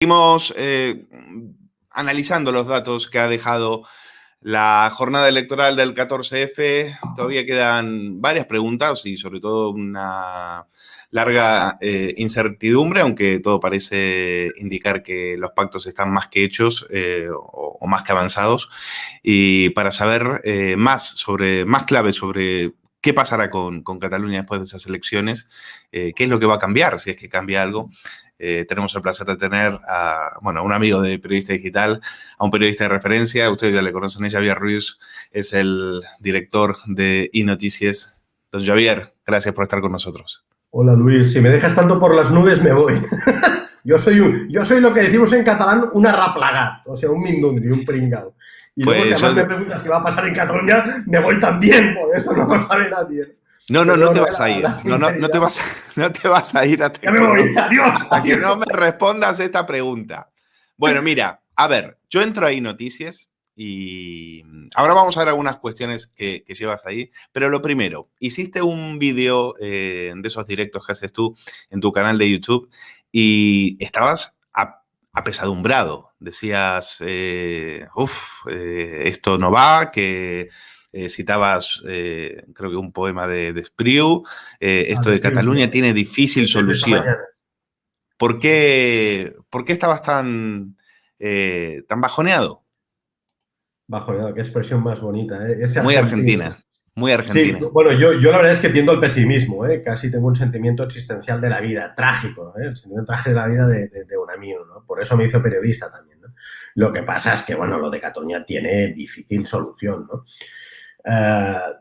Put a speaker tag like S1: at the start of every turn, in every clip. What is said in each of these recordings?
S1: Seguimos analizando los datos que ha dejado la jornada electoral del 14F. Todavía quedan varias preguntas y sobre todo una larga incertidumbre, aunque todo parece indicar que los pactos están más que hechos o más que avanzados. Y para saber más claves sobre qué pasará con Cataluña después de esas elecciones, qué es lo que va a cambiar, si es que cambia algo. Tenemos el placer de tener a un amigo de Periodista Digital, a un periodista de referencia. Ustedes ya le conocen, es Javier Ruiz, es el director de iNoticias. Don Javier, gracias por estar con nosotros.
S2: Hola Luis, si me dejas tanto por las nubes me voy. Yo soy lo que decimos en catalán, una raplagat, o sea, un mindundri, un pringao. Y luego si además me preguntas qué va a pasar en Cataluña, me voy también, por eso no lo sabe nadie.
S1: No te vas a ir. No te vas a ir hasta
S2: ya me voy, adiós.
S1: Hasta que no me respondas esta pregunta. Bueno, mira, a ver, yo entro ahí Noticias y ahora vamos a ver algunas cuestiones que llevas ahí. Pero lo primero, hiciste un vídeo de esos directos que haces tú en tu canal de YouTube y estabas apesadumbrado. Decías, esto no va, que... citabas, creo que un poema de Espriu, esto de Cataluña sí. Tiene difícil solución. ¿Por qué estabas tan bajoneado?
S2: Bajoneado, qué expresión más bonita.
S1: Muy argentina. Muy argentina.
S2: Sí, bueno, yo la verdad es que tiendo al pesimismo, casi tengo un sentimiento existencial de la vida, trágico, el sentimiento trágico de la vida de un amigo, ¿no? Por eso me hizo periodista también, ¿no? Lo que pasa es que, bueno, lo de Cataluña tiene difícil solución, ¿no?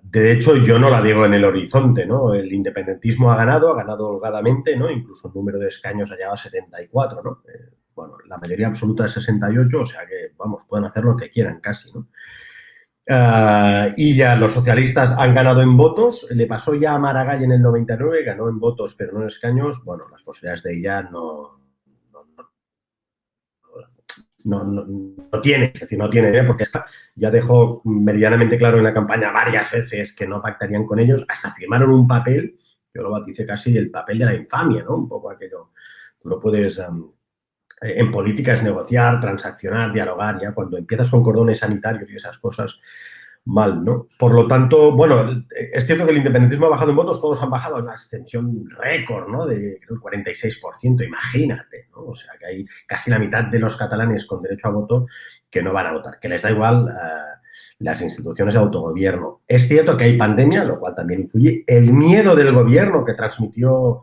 S2: De hecho, yo no la digo en el horizonte, ¿no? El independentismo ha ganado holgadamente, ¿no? Incluso el número de escaños ha llegado a 74, ¿no? Bueno, la mayoría absoluta es 68, o sea que, vamos, pueden hacer lo que quieran casi, ¿no? Y ya los socialistas han ganado en votos, le pasó ya a Maragall en el 99, ganó en votos pero no en escaños, bueno, las posibilidades de ella no tiene, es decir, no tiene, porque ya dejó meridianamente claro en la campaña varias veces que no pactarían con ellos, hasta firmaron un papel, yo lo bauticé casi el papel de la infamia, ¿no? Un poco aquello, tú no puedes, en política es negociar, transaccionar, dialogar, ya cuando empiezas con cordones sanitarios y esas cosas, mal, ¿no? Por lo tanto, bueno, es cierto que el independentismo ha bajado en votos, todos han bajado en una extensión récord, ¿no? De creo, el 46%, imagínate, ¿no? O sea, que hay casi la mitad de los catalanes con derecho a voto que no van a votar, que les da igual las instituciones de autogobierno. Es cierto que hay pandemia, lo cual también influye, el miedo del gobierno que transmitió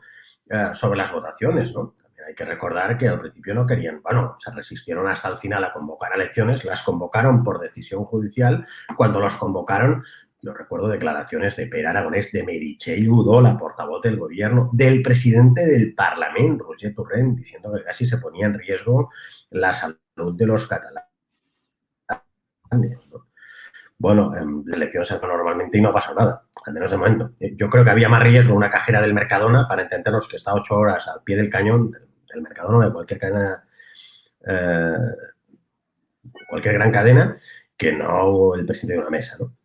S2: sobre las votaciones, ¿no? Hay que recordar que al principio no querían, bueno, se resistieron hasta el final a convocar elecciones, las convocaron por decisión judicial. Cuando los convocaron, yo recuerdo declaraciones de Pere Aragonès, de Meritxell Budó, la portavoz del gobierno, del presidente del Parlamento, Roger Torrent, diciendo que casi se ponía en riesgo la salud de los catalanes, ¿no? Bueno, las elecciones se hacen normalmente y no pasa nada, al menos de momento. Yo creo que había más riesgo una cajera del Mercadona, para entendernos, que está 8 horas al pie del cañón, del Mercadona o de cualquier cadena, cualquier gran cadena, que no el presidente de una mesa, ¿no?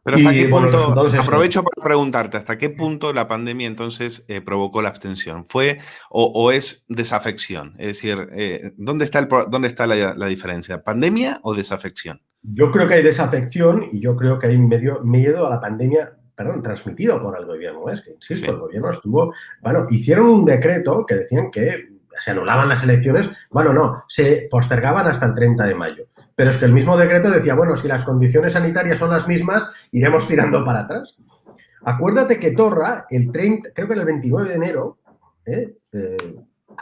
S1: Pero ¿hasta qué punto, aprovecho para preguntarte, ¿hasta qué punto la pandemia entonces provocó la abstención? ¿Fue o es desafección? Es decir, ¿dónde está la diferencia? ¿Pandemia o desafección?
S2: Yo creo que hay desafección y yo creo que hay miedo a la pandemia, transmitido por el gobierno. Es que, insisto, sí. El gobierno estuvo... Bueno, hicieron un decreto que decían que se anulaban las elecciones. Bueno, no, se postergaban hasta el 30 de mayo. Pero es que el mismo decreto decía, bueno, si las condiciones sanitarias son las mismas, iremos tirando para atrás. Acuérdate que Torra, creo que el 29 de enero, hace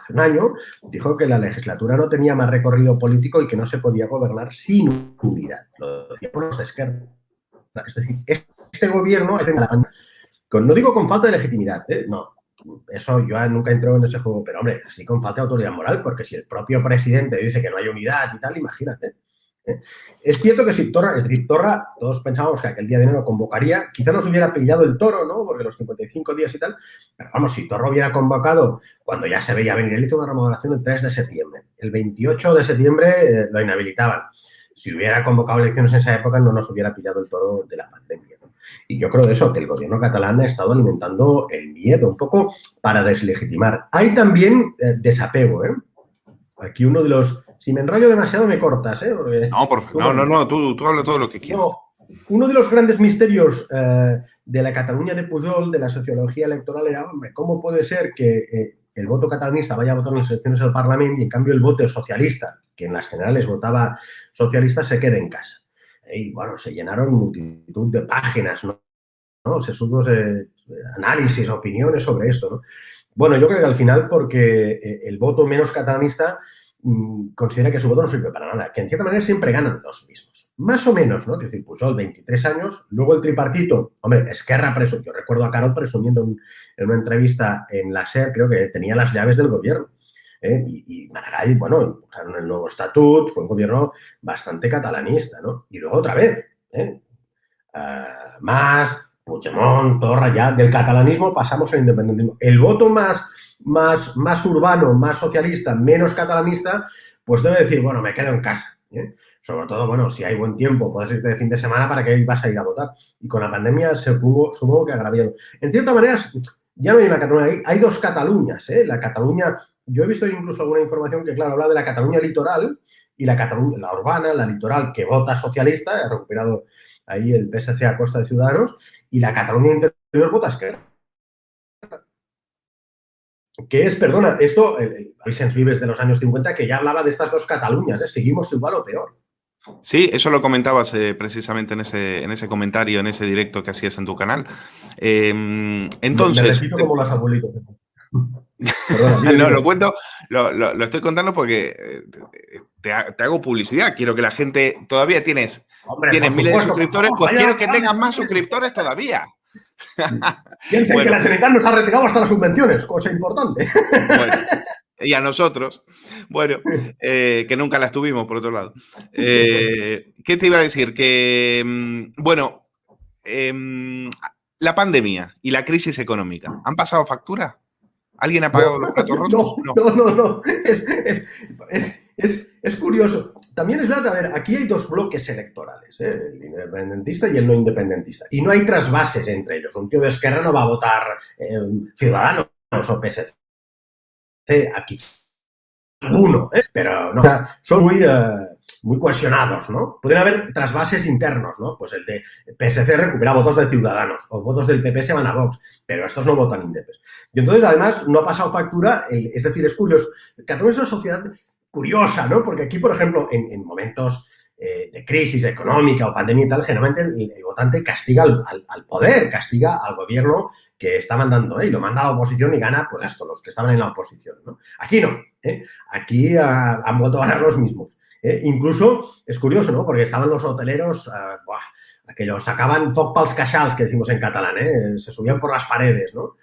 S2: un año, dijo que la legislatura no tenía más recorrido político y que no se podía gobernar sin unidad. Lo decía por los de Esquerra. Es decir, este gobierno, no digo con falta de legitimidad, no, eso yo nunca entro en ese juego, pero hombre, sí con falta de autoridad moral, porque si el propio presidente dice que no hay unidad y tal, imagínate. Es cierto que si Torra, todos pensábamos que aquel día de enero convocaría, quizá nos hubiera pillado el toro, ¿no? Porque los 55 días y tal, pero vamos, si Torra hubiera convocado cuando ya se veía venir, él hizo una remodelación el 3 de septiembre, el 28 de septiembre lo inhabilitaban. Si hubiera convocado elecciones en esa época, no nos hubiera pillado el toro de la pandemia, ¿no? Y yo creo de eso, que el gobierno catalán ha estado alimentando el miedo, un poco para deslegitimar. Hay también desapego, aquí uno de los... Si me enrollo demasiado me cortas, ¿eh? Porque
S1: No, no, tú habla todo lo que quieras.
S2: No, uno de los grandes misterios de la Cataluña de Pujol, de la sociología electoral, era, hombre, ¿cómo puede ser que el voto catalanista vaya a votar en las elecciones al Parlamento y en cambio el voto socialista, que en las generales votaba socialista, se quede en casa? Y bueno, se llenaron multitud de páginas, ¿no? Sesudos análisis, opiniones sobre esto, ¿no? Bueno, yo creo que al final porque el voto menos catalanista considera que su voto no sirve para nada, que en cierta manera siempre ganan los mismos. Más o menos, ¿no? Es decir, Pujol, 23 años, luego el tripartito, hombre, Esquerra presumió, yo recuerdo a Carod presumiendo en una entrevista en la SER, creo que tenía las llaves del gobierno. Y Maragall, bueno, usaron el nuevo estatut, fue un gobierno bastante catalanista, ¿no? Y luego otra vez, Mas, Puigdemont, Torra, ya del catalanismo pasamos al independentismo. El voto más urbano, más socialista, menos catalanista, pues debe decir, bueno, me quedo en casa. Sobre todo, bueno, si hay buen tiempo, puedes irte de fin de semana para que vas a ir a votar. Y con la pandemia supongo que agraviado. En cierta manera, ya no hay una Cataluña, hay dos Cataluñas. La Cataluña, yo he visto incluso alguna información que, claro, habla de la Cataluña litoral y la Cataluña, la urbana, la litoral, que vota socialista, he recuperado ahí el PSC a costa de Ciudadanos, y la Cataluña interior vota Esquerra. Que es, perdona, esto, Vicens Vives de los años 50, que ya hablaba de estas dos Cataluñas, seguimos igual o peor.
S1: Sí, eso lo comentabas precisamente en ese comentario, en ese directo que hacías en tu canal. Entonces...
S2: Me repito como las abuelitos. Perdona,
S1: no, lo cuento, lo estoy contando porque te hago publicidad. Quiero que la gente... Todavía tienes miles de suscriptores, pues quiero que tengas más suscriptores todavía.
S2: Piensen que la Generalitat nos ha retirado hasta las subvenciones, cosa importante.
S1: Bueno, y a nosotros, bueno, que nunca las tuvimos, por otro lado. ¿Qué te iba a decir? Que, bueno, la pandemia y la crisis económica, ¿han pasado factura? ¿Alguien ha pagado los platos rotos?
S2: No. Es curioso. También es verdad, a ver, aquí hay dos bloques electorales, el independentista y el no independentista. Y no hay trasvases entre ellos. Un tío de Esquerra no va a votar Ciudadanos o PSC. Aquí uno, pero no. O sea, son muy cohesionados, ¿no? Pueden haber trasvases internos, ¿no? Pues el de PSC recupera votos de Ciudadanos o votos del PP se van a Vox, pero estos no votan indepes. Y entonces, además, no ha pasado factura, es decir, es curioso. Cataluña es una sociedad curiosa, ¿no? Porque aquí, por ejemplo, en momentos de crisis económica o pandemia y tal, generalmente el votante castiga al poder, castiga al gobierno que está mandando, y lo manda a la oposición y gana, pues esto, los que estaban en la oposición, ¿no? Aquí no, aquí han votado a ganar los mismos. Incluso es curioso, ¿no? Porque estaban los hoteleros, que los sacaban foc pels queixals, que decimos en catalán, se subían por las paredes, ¿no?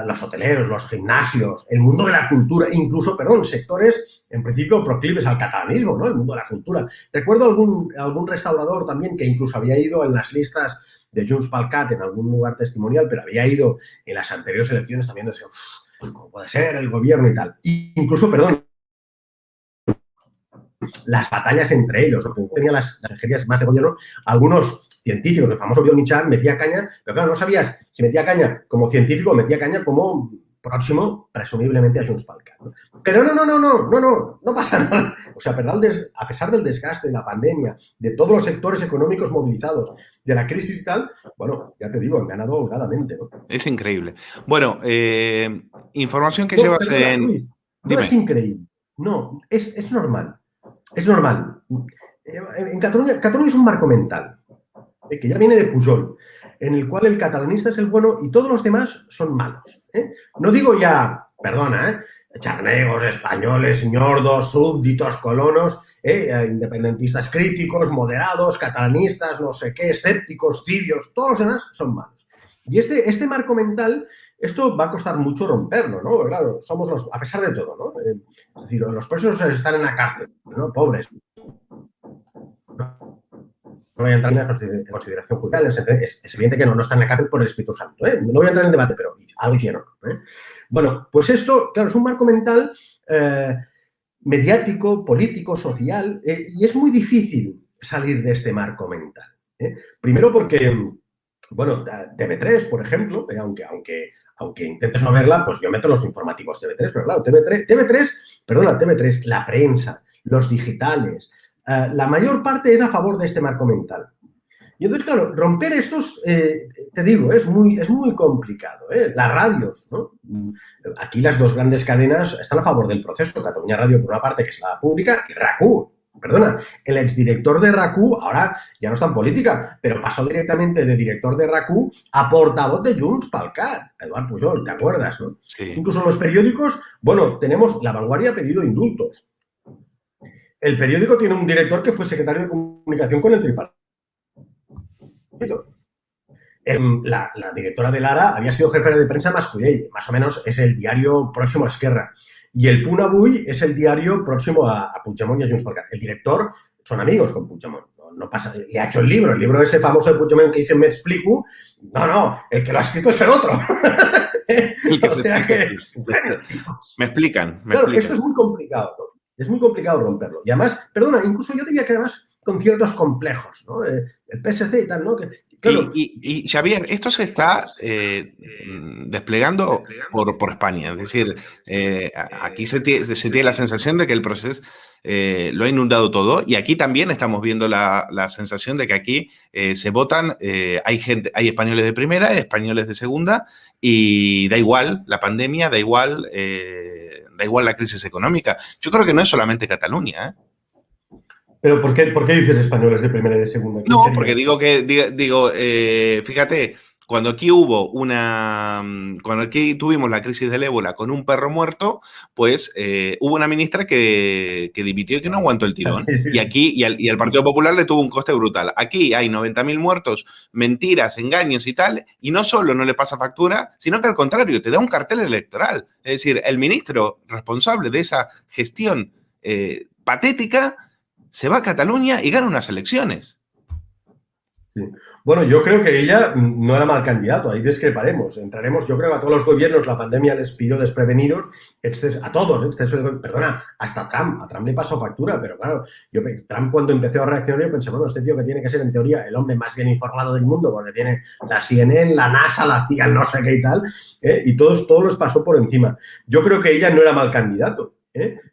S2: Los hoteleros, los gimnasios, el mundo de la cultura, incluso, sectores en principio proclives al catalanismo, ¿no? El mundo de la cultura. Recuerdo algún restaurador también que incluso había ido en las listas de Junts pel Cat en algún lugar testimonial, pero había ido en las anteriores elecciones también decía, ¿cómo puede ser el gobierno y tal? Incluso, las batallas entre ellos, ¿no? Tenía las ingenierías más de gobierno, algunos científicos, el famoso Bill Michan metía caña, pero claro, no sabías si metía caña como científico o metía caña como próximo, presumiblemente, a Junts pel Cat, ¿no? Pero no pasa nada. O sea, a pesar del desgaste, de la pandemia, de todos los sectores económicos movilizados, de la crisis y tal, bueno, ya te digo, han ganado holgadamente, ¿no?
S1: Es increíble. Bueno, información que llevas en...
S2: Luis, no es increíble, no, es normal. Es normal. En Cataluña es un marco mental, que ya viene de Pujol, en el cual el catalanista es el bueno y todos los demás son malos. No digo ya, perdona, charnegos, españoles, ñordos, súbditos, colonos, independentistas críticos, moderados, catalanistas, no sé qué, escépticos, tibios, todos los demás son malos. Y este marco mental, esto va a costar mucho romperlo, ¿no? Claro, somos los, a pesar de todo, ¿no? Es decir, los presos están en la cárcel, ¿no? Pobres. No voy a entrar en consideración judicial, es evidente que no están en la cárcel por el Espíritu Santo, No voy a entrar en debate, pero algo hicieron, Bueno, pues esto, claro, es un marco mental mediático, político, social, y es muy difícil salir de este marco mental. Primero porque, bueno, TV3, por ejemplo, aunque aunque intentes no verla, pues yo meto los informativos TV3, pero claro, TV3, la prensa, los digitales, la mayor parte es a favor de este marco mental. Y entonces, claro, romper estos, te digo, es muy complicado. Las radios, ¿no? Aquí las dos grandes cadenas están a favor del proceso. Catalunya Radio, por una parte, que es la pública, y RAC1. Perdona, el exdirector de RAC1 ahora ya no está en política, pero pasó directamente de director de RAC1 a portavoz de Junts pel Cat, Eduard Pujol, ¿te acuerdas, no?
S1: Sí.
S2: Incluso en los periódicos, bueno, tenemos, La Vanguardia ha pedido indultos. El periódico tiene un director que fue secretario de comunicación con el tripartito. La directora de Lara había sido jefe de prensa Mascolell, más o menos es el diario próximo a Esquerra. Y el Punt Avui es el diario próximo a Puigdemont y a Junts per Cat. El director son amigos con Puigdemont. No pasa, y ha hecho el libro ese famoso de Puigdemont que dice Me explico. No, el que lo ha escrito es el otro.
S1: O sea que, bueno, me explican.
S2: Esto es muy complicado, ¿no? Es muy complicado romperlo. Y además, perdona, incluso yo diría que además con ciertos complejos, ¿no? El PSC y tal, ¿no?
S1: Claro. Y Xavier, esto se está desplegando por España. Es decir, aquí se tiene la sensación de que el proceso lo ha inundado todo, y aquí también estamos viendo la sensación de que aquí se votan, hay españoles de primera, españoles de segunda, y da igual la pandemia, da igual la crisis económica. Yo creo que no es solamente Cataluña, ¿eh?
S2: ¿Pero por qué dices españoles de primera y de segunda?
S1: No, porque fíjate, cuando aquí tuvimos la crisis del ébola con un perro muerto, pues hubo una ministra que dimitió y que no aguantó el tirón. Y aquí, y al Partido Popular le tuvo un coste brutal. Aquí hay 90.000 muertos, mentiras, engaños y tal, y no solo no le pasa factura, sino que al contrario, te da un cartel electoral. Es decir, el ministro responsable de esa gestión patética se va a Cataluña y gana unas elecciones.
S2: Sí. Bueno, yo creo que ella no era mal candidato, ahí discreparemos. Entraremos, yo creo que a todos los gobiernos la pandemia les pilló desprevenidos, a todos, perdona, hasta Trump, a Trump le pasó factura, pero claro, Trump cuando empezó a reaccionar yo pensé, bueno, este tío que tiene que ser en teoría el hombre más bien informado del mundo, porque tiene la CNN, la NASA, la CIA, no sé qué y tal, y todos les pasó por encima. Yo creo que ella no era mal candidato.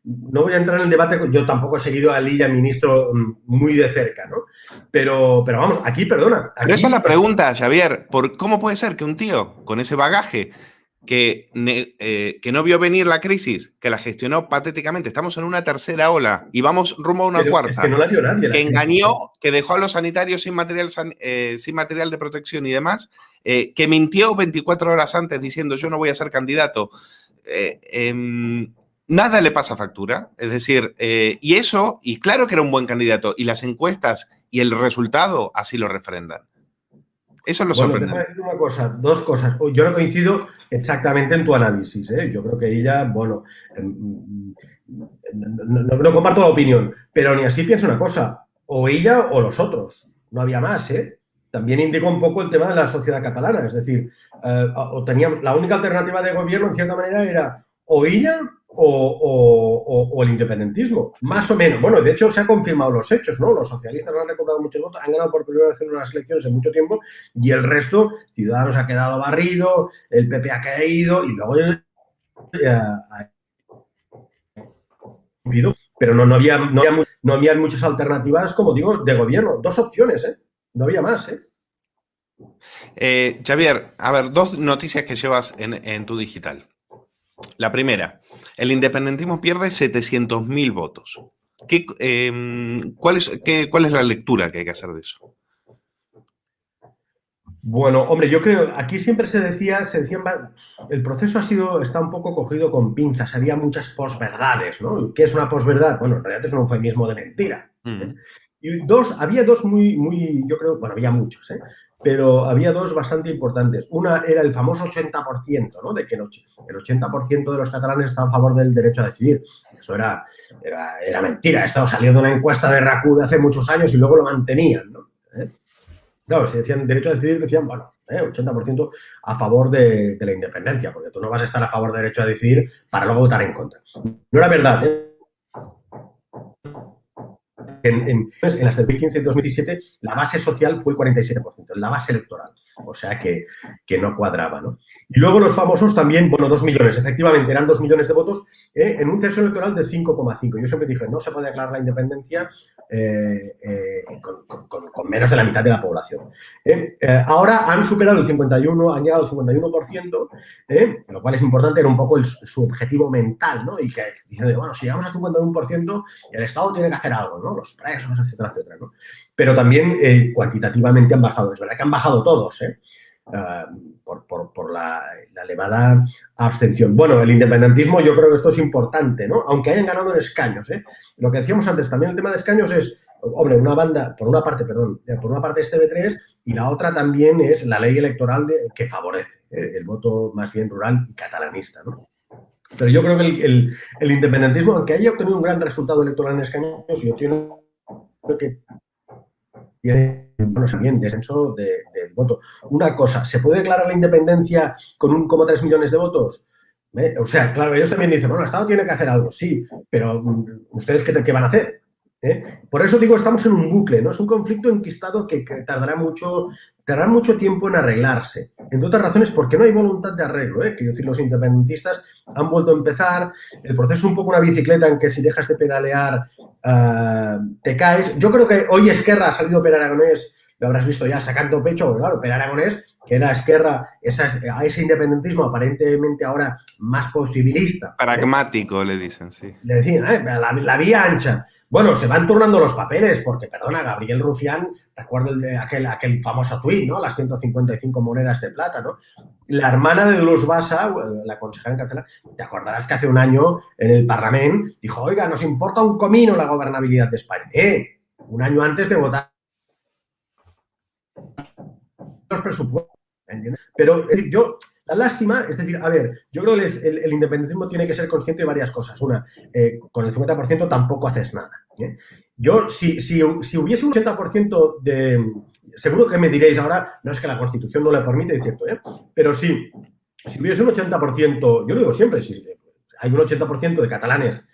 S2: No voy a entrar en el debate, yo tampoco he seguido a Lilla, ministro, muy de cerca, ¿no? Pero vamos, aquí, perdona.
S1: Pero esa es la pregunta, Xavier, ¿cómo puede ser que un tío con ese bagaje que no vio venir la crisis, que la gestionó patéticamente, estamos en una tercera ola y vamos rumbo a una cuarta,
S2: es que no la dio nadie,
S1: que engañó, que dejó a los sanitarios sin material de protección y demás, que mintió 24 horas antes diciendo yo no voy a ser candidato, nada le pasa factura, es decir, y claro que era un buen candidato, y las encuestas y el resultado así lo refrendan. Eso es lo sorprendente.
S2: Te voy a decir dos cosas. Yo no coincido exactamente en tu análisis, ¿eh? Yo creo que ella, bueno, no comparto la opinión, pero ni así pienso una cosa, o ella o los otros, no había más, ¿eh? También indica un poco el tema de la sociedad catalana, es decir, teníamos la única alternativa de gobierno, en cierta manera, era o ella o el independentismo, más o menos. Bueno, de hecho se han confirmado los hechos, ¿no? Los socialistas no han recortado muchos votos, han ganado por primera vez en unas elecciones en mucho tiempo y el resto, Ciudadanos ha quedado barrido, el PP ha caído y luego pero no había muchas alternativas, como digo, de gobierno. Dos opciones, ¿eh? No había más, ¿eh?
S1: Xavier, a ver, dos noticias que llevas en tu digital. La primera, el independentismo pierde 700.000 votos. ¿Cuál es la lectura que hay que hacer de eso?
S2: Bueno, hombre, yo creo, aquí siempre se decían, el proceso está un poco cogido con pinzas, había muchas posverdades, ¿no? ¿Qué es una posverdad? Bueno, en realidad es un eufemismo de mentira. Y había dos muy, yo creo, bueno, había muchos, pero había dos bastante importantes. Una era el famoso 80%, ¿no? De que el 80% de los catalanes estaban a favor del derecho a decidir. Eso era mentira. Esto salió de una encuesta de RAC1 de hace muchos años y luego lo mantenían, ¿no? Claro, si decían derecho a decidir, decían, bueno, 80% a favor de la independencia, porque tú no vas a estar a favor del derecho a decidir para luego votar en contra. No era verdad, En las del 2015 y 2017, la base social fue el 47%, la base electoral. O sea que no cuadraba, ¿no? Y luego los famosos también, bueno, 2 millones, efectivamente, eran 2 millones de votos en un censo electoral de 5,5. Yo siempre dije, no se puede declarar la independencia con menos de la mitad de la población. Ahora han superado el 51, han llegado al 51%, lo cual es importante, era un poco su objetivo mental, ¿no? Y que dicen, bueno, si llegamos al 51%, el Estado tiene que hacer algo, ¿no? Los presos, etcétera, etcétera, ¿no? Pero también cuantitativamente han bajado. Es verdad que han bajado todos, por la elevada abstención. Bueno, el independentismo, yo creo que esto es importante, ¿no? Aunque hayan ganado en escaños, ¿eh? Lo que decíamos antes, también el tema de escaños es, hombre, por una parte es TV3 y la otra también es la ley electoral que favorece el voto más bien rural y catalanista, ¿no? Pero yo creo que el independentismo, aunque haya obtenido un gran resultado electoral en escaños, yo creo que tiene un también descenso del voto. Una cosa, ¿se puede declarar la independencia con 1,3 millones de votos? O sea, claro, ellos también dicen, bueno, el Estado tiene que hacer algo, sí, pero ¿ustedes qué van a hacer? Por eso digo, estamos en un bucle, ¿no? Es un conflicto enquistado que tardará mucho tiempo en arreglarse. Entre otras razones, porque no hay voluntad de arreglo, ¿eh? Quiero decir, los independentistas han vuelto a empezar, el proceso es un poco una bicicleta en que si dejas de pedalear te caes. Yo creo que hoy Esquerra ha salido Per Aragonés, lo habrás visto ya sacando pecho, claro, Per Aragonés, que era Esquerra, a ese independentismo aparentemente ahora más posibilista.
S1: Pragmático, le dicen, sí.
S2: Le decían, la vía ancha. Bueno, se van turnando los papeles, porque, perdona, Gabriel Rufián, recuerdo aquel famoso tuit, ¿no? Las 155 monedas de plata, ¿no? La hermana de Dolors Bassa, la consejera en carcela, te acordarás que hace un año en el Parlamento dijo, oiga, nos importa un comino la gobernabilidad de España. Un año antes de votar los presupuestos. ¿Entiendes? Pero la lástima, es decir, a ver, yo creo que el independentismo tiene que ser consciente de varias cosas. Una, con el 50% tampoco haces nada. Yo, si hubiese un 80% de... Seguro que me diréis ahora, no es que la Constitución no le permite, es cierto, pero si hubiese un 80%, yo lo digo siempre, si hay un 80% de catalanes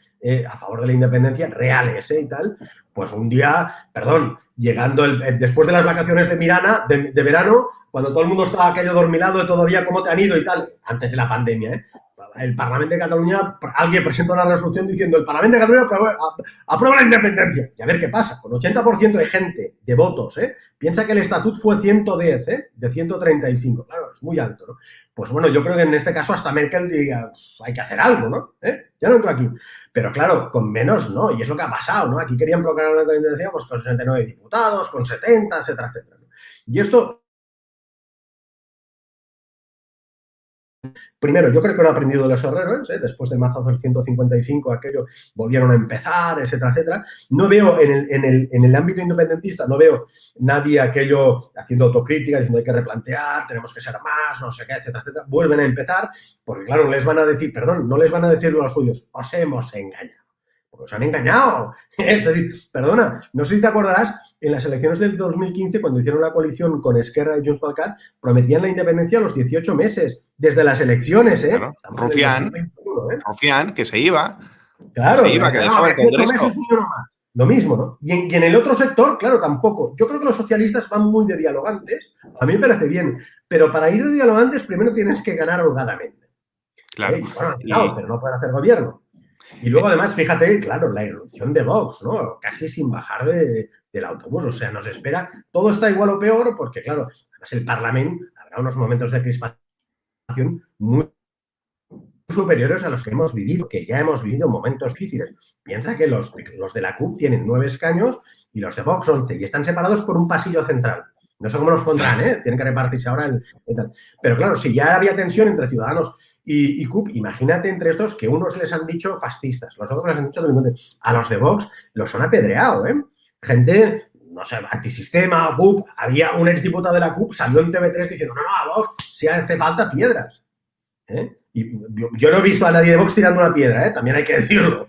S2: a favor de la independencia, reales y tal, pues un día, llegando después de las vacaciones de verano, cuando todo el mundo estaba aquello dormilado y todavía cómo te han ido y tal, antes de la pandemia, el Parlamento de Cataluña, alguien presenta una resolución diciendo el Parlamento de Cataluña aprueba la independencia. Y a ver qué pasa, con 80% de gente, de votos, piensa que el estatut fue 110, de 135. Claro, es muy alto, ¿no? Pues bueno, yo creo que en este caso hasta Merkel diga, hay que hacer algo, ¿no? Ya no entro aquí. Pero claro, con menos, ¿no? Y es lo que ha pasado, ¿no? Aquí querían proclamar la independencia pues con 69 diputados, con 70, etcétera, etcétera. Y esto... Primero, yo creo que no han aprendido de los errores, después del marzo del 155, aquello volvieron a empezar, etcétera, etcétera. No veo en el ámbito independentista, no veo nadie aquello haciendo autocrítica, diciendo hay que replantear, tenemos que ser más, no sé qué, etcétera, etcétera. Vuelven a empezar, porque claro, les van a decir, no les van a decir los suyos, os hemos engañado. Porque os han engañado. Es decir, perdona, no sé si te acordarás, en las elecciones del 2015, cuando hicieron la coalición con Esquerra y Junts pel Cat, prometían la independencia a los 18 meses, desde las elecciones,
S1: Claro. Rufián, que se iba.
S2: Claro,
S1: que dejaba el Congreso.
S2: Meses, lo mismo, ¿no? Y en el otro sector, claro, tampoco. Yo creo que los socialistas van muy de dialogantes, a mí me parece bien, pero para ir de dialogantes primero tienes que ganar holgadamente.
S1: Claro.
S2: Pero no poder hacer gobierno. Y luego, además, fíjate, claro, la irrupción de Vox, ¿no? Casi sin bajar del autobús. O sea, nos espera, todo está igual o peor, porque, claro, además el Parlamento habrá unos momentos de crispación muy superiores a los que hemos vivido, que ya hemos vivido momentos difíciles. Piensa que los de la CUP tienen 9 escaños y los de Vox 11, y están separados por un pasillo central. No sé cómo los pondrán, tienen que repartirse ahora y tal. Pero claro, si ya había tensión entre Ciudadanos y CUP, imagínate entre estos que unos les han dicho fascistas, los otros les han dicho delincuentes. A los de Vox los han apedreado, Gente, no sé, antisistema, CUP. Había un exdiputado de la CUP, salió en TV3 diciendo, no, a Vox si hace falta piedras. Y yo no he visto a nadie de Vox tirando una piedra, también hay que decirlo.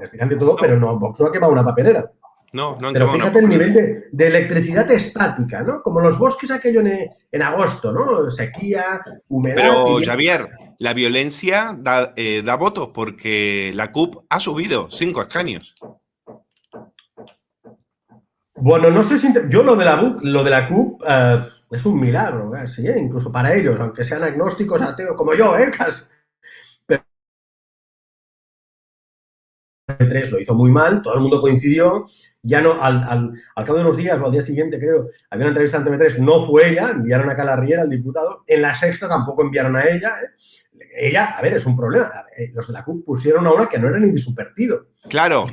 S2: Les tiran de todo, pero no, Vox no ha quemado una papelera.
S1: No
S2: pero fíjate el nivel de electricidad estática, ¿no? Como los bosques aquello en agosto, ¿no? Sequía, humedad...
S1: Pero, Javier, la violencia da votos porque la CUP ha subido 5 escaños.
S2: Bueno, no sé si... Yo lo de la CUP Es un milagro, casi, incluso para ellos, aunque sean agnósticos, ateos, como yo, casi. Pero 3 lo hizo muy mal, todo el mundo coincidió. Ya no, al cabo de unos días o al día siguiente, creo, había una entrevista en TV3, no fue ella, enviaron a Calarriera, al diputado. En La Sexta tampoco enviaron a ella. Ella, a ver, es un problema. Los de la CUP pusieron a una que no era ni de su partido.
S1: Claro.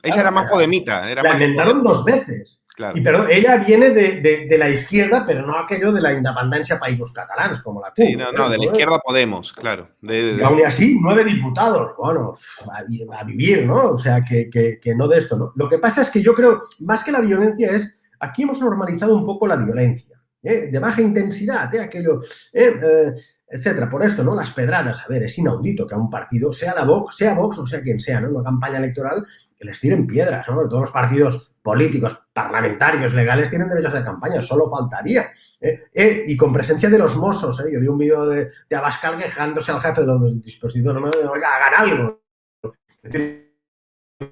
S1: Ella era más podemita.
S2: La inventaron 2 veces.
S1: Claro.
S2: Y perdón, ella viene de la izquierda, pero no aquello de la independencia països catalans, como la CUP.
S1: Sí, no, de la izquierda Podemos, claro.
S2: Y aún así, 9 diputados. Bueno, a vivir, ¿no? O sea, que no de esto, ¿no? Lo que pasa es que yo creo, más que la violencia es, aquí hemos normalizado un poco la violencia, de baja intensidad, aquello, etcétera. Por esto, ¿no? Las pedradas, a ver, es inaudito que a un partido, sea Vox o sea quien sea, ¿no? En una campaña electoral, que les tiren piedras, ¿no? Todos los partidos políticos, parlamentarios, legales, tienen derecho a hacer campaña, solo faltaría. Y con presencia de los Mossos, yo vi un vídeo de Abascal quejándose al jefe de los dispositivos, ¿no? Oiga, hagan algo. Es decir, los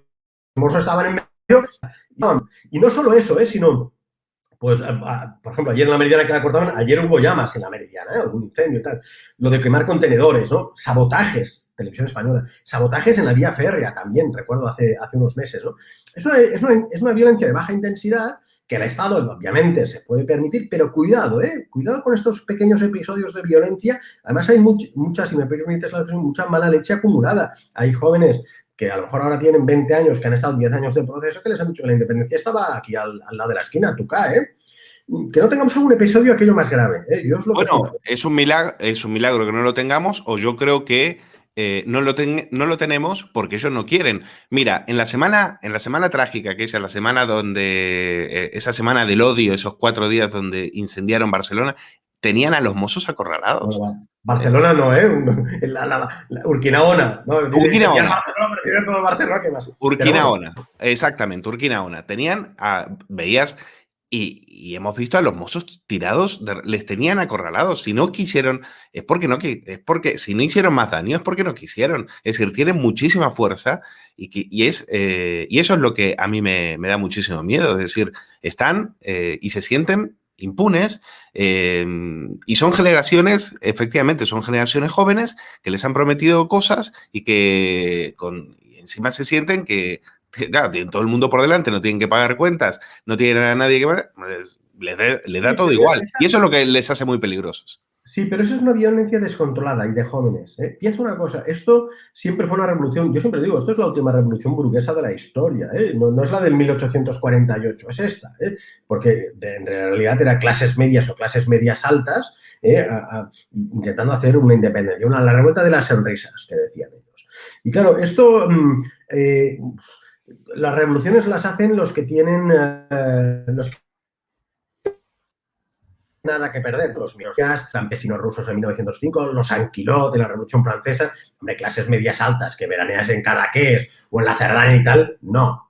S2: Mossos estaban en medio. Y no solo eso, sino, pues, por ejemplo, ayer en la Meridiana que la cortaban, ayer hubo llamas en la Meridiana, algún incendio y tal. Lo de quemar contenedores, ¿no? Sabotajes. Televisión Española. Sabotajes en la vía férrea también, recuerdo hace unos meses, ¿no? Es una violencia de baja intensidad que el Estado, obviamente, se puede permitir, pero cuidado, cuidado con estos pequeños episodios de violencia. Además, hay mucha, si me permites la expresión, mucha mala leche acumulada. Hay jóvenes que a lo mejor ahora tienen 20 años, que han estado 10 años de proceso, que les han dicho que la independencia estaba aquí al lado de la esquina, a Tucá, que no tengamos algún episodio aquello más grave. Yo es lo que
S1: es un milagro que no lo tengamos, o yo creo que no lo tenemos porque ellos no quieren. Mira, en la semana trágica, que es la semana donde, esa semana del odio, esos 4 días donde incendiaron Barcelona, tenían a los mozos acorralados.
S2: Bueno, Barcelona no, la Urquinaona. No,
S1: Urquinaona.
S2: Barcelona, ¿qué más?
S1: Urquinaona, exactamente, Urquinaona. Tenían, veías... Y hemos visto a los mozos tirados, les tenían acorralados. Si no quisieron, es porque si no hicieron más daño, es porque no quisieron. Es decir, tienen muchísima fuerza y eso es lo que a mí me da muchísimo miedo. Es decir, están y se sienten impunes y son generaciones, efectivamente, son generaciones jóvenes que les han prometido cosas y que encima se sienten que, claro, tienen todo el mundo por delante, no tienen que pagar cuentas, no tienen a nadie que pagar, les da todo igual. Y eso es lo que les hace muy peligrosos.
S2: Sí, pero eso es una violencia descontrolada y de jóvenes. Piensa una cosa, esto siempre fue una revolución, yo siempre digo, esto es la última revolución burguesa de la historia, no es la del 1848, es esta, porque en realidad eran clases medias o clases medias altas intentando hacer una independencia, la revuelta de las sonrisas, que decían ellos. Y claro, esto... las revoluciones las hacen los que tienen nada que perder, los campesinos rusos en 1905, los Anquilot de la Revolución Francesa, de clases medias altas que veraneas en Cadaqués o en la Cerdanya y tal, no.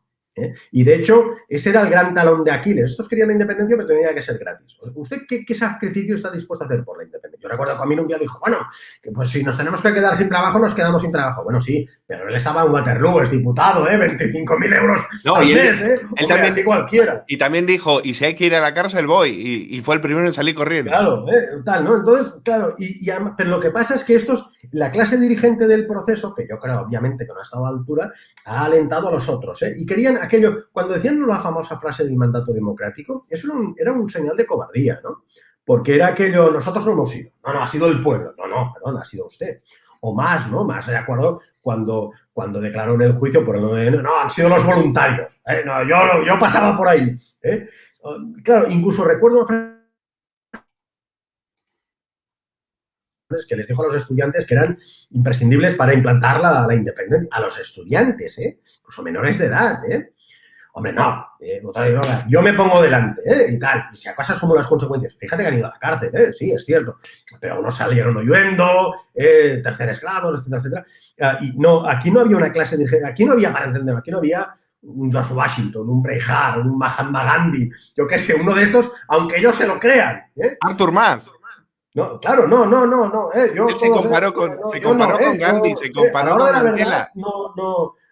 S2: Y de hecho, ese era el gran talón de Aquiles. Estos querían la independencia, pero tenía que ser gratis. ¿Usted qué sacrificio está dispuesto a hacer por la independencia? Yo recuerdo que a mí un día dijo, bueno, que pues si nos tenemos que quedar sin trabajo, nos quedamos sin trabajo. Bueno, sí, pero él estaba en Waterloo, es diputado, 25.000 euros al mes,
S1: él también,
S2: así cualquiera.
S1: Y también dijo, y si hay que ir a la cárcel, voy. Y fue el primero en salir corriendo.
S2: Claro, tal, ¿no? Entonces, claro, pero lo que pasa es que la clase dirigente del proceso, que yo creo, obviamente, que no ha estado a la altura, ha alentado a los otros, y querían aquello, cuando decían la famosa frase del mandato democrático, eso era un señal de cobardía, ¿no? Porque era aquello, nosotros no hemos sido, no, ha sido el pueblo, no, perdón, ha sido usted. O más, ¿no? Más, de acuerdo, cuando declaró en el juicio por el 9N, no, han sido los voluntarios, no, yo pasaba por ahí, Claro, incluso recuerdo una frase que les dijo a los estudiantes que eran imprescindibles para implantar la independencia. A los estudiantes, incluso menores de edad, Hombre, no, yo me pongo delante, y tal, y si acaso asumo las consecuencias. Fíjate que han ido a la cárcel, sí, es cierto, pero unos salieron huyendo, terceros grados, etcétera, etcétera. Y no, aquí no había una clase dirigente, aquí no había, para entenderlo, aquí no había un George Washington, un Braveheart, un Mahatma Gandhi, yo qué sé, uno de estos, aunque ellos se lo crean.
S1: Arthur Mas.
S2: No, claro, no.
S1: Él se comparó con Gandhi, se comparó con Mandela.